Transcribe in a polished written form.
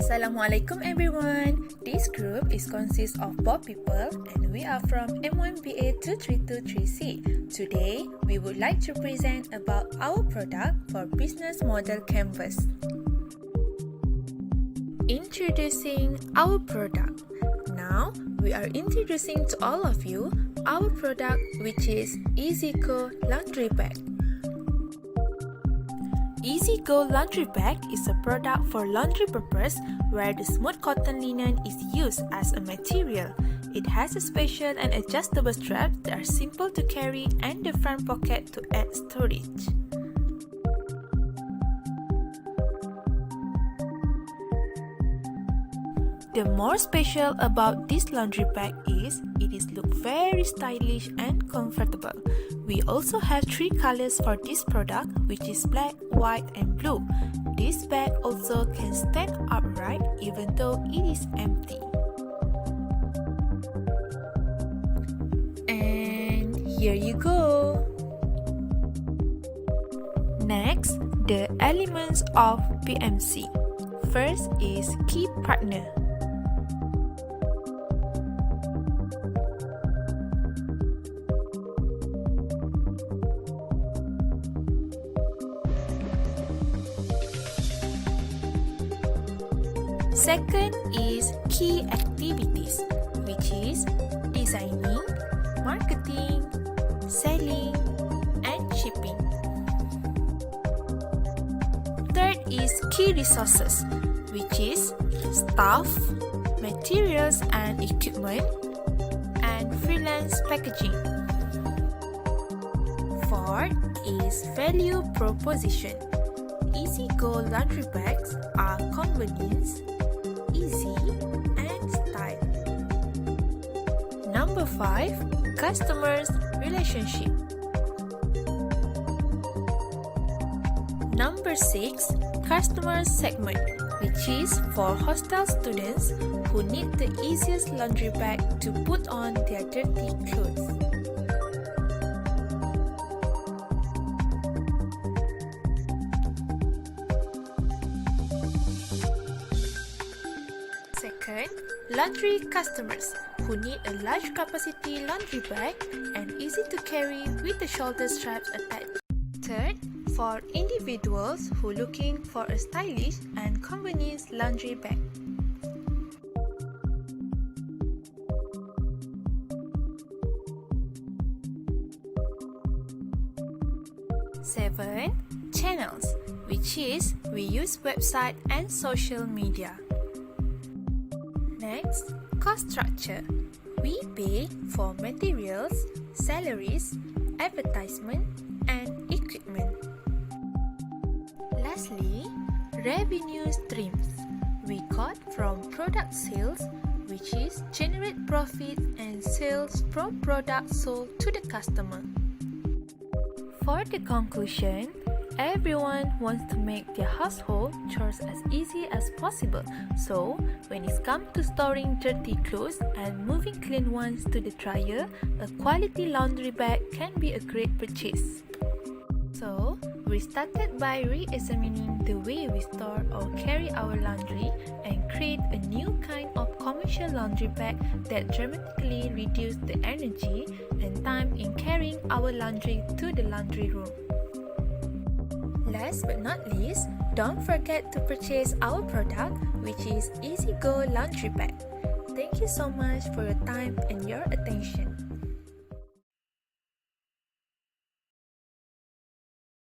Assalamualaikum everyone. This group is consists of 4 people and we are from M1BA 2323C. Today, we would like to present about our product for business model canvas. Introducing our product. Now, we are introducing to all of you our product which is EasyGo Laundry Bag. EasyGo Laundry Bag is a product for laundry purpose where the smooth cotton linen is used as a material. It has a special and adjustable straps that are simple to carry and the front pocket to add storage. The more special about this laundry bag is it is look very stylish and comfortable. We also have 3 colors for this product which is black, white and blue. This bag also can stand upright even though it is empty. And here you go! Next, the elements of PMC. First is key partner. Second is key activities, which is designing, marketing, selling, and shipping. Third is key resources, which is staff, materials and equipment, and freelance packaging. Fourth is value proposition. EasyGo laundry bags are convenience, easy and style. Number 5, customers relationship. Number 6, customer segment, which is for hostel students who need the easiest laundry bag to put on their dirty clothes. Second, laundry customers who need a large capacity laundry bag and easy to carry with the shoulder straps attached. Third, for individuals who are looking for a stylish and convenient laundry bag. Seven, channels, which is we use website and social media. Next, cost structure. We pay for materials, salaries, advertisement, and equipment. Lastly, revenue streams. We got from product sales, which is generate profit and sales from products sold to the customer. For the conclusion, everyone wants to make their household chores as easy as possible. So, when it comes to storing dirty clothes and moving clean ones to the dryer, a quality laundry bag can be a great purchase. So, we started by re-examining the way we store or carry our laundry and create a new kind of commercial laundry bag that dramatically reduces the energy and time in carrying our laundry to the laundry room. Last but not least, don't forget to purchase our product which is EasyGo Laundry Bag. Thank you so much for your time and your attention.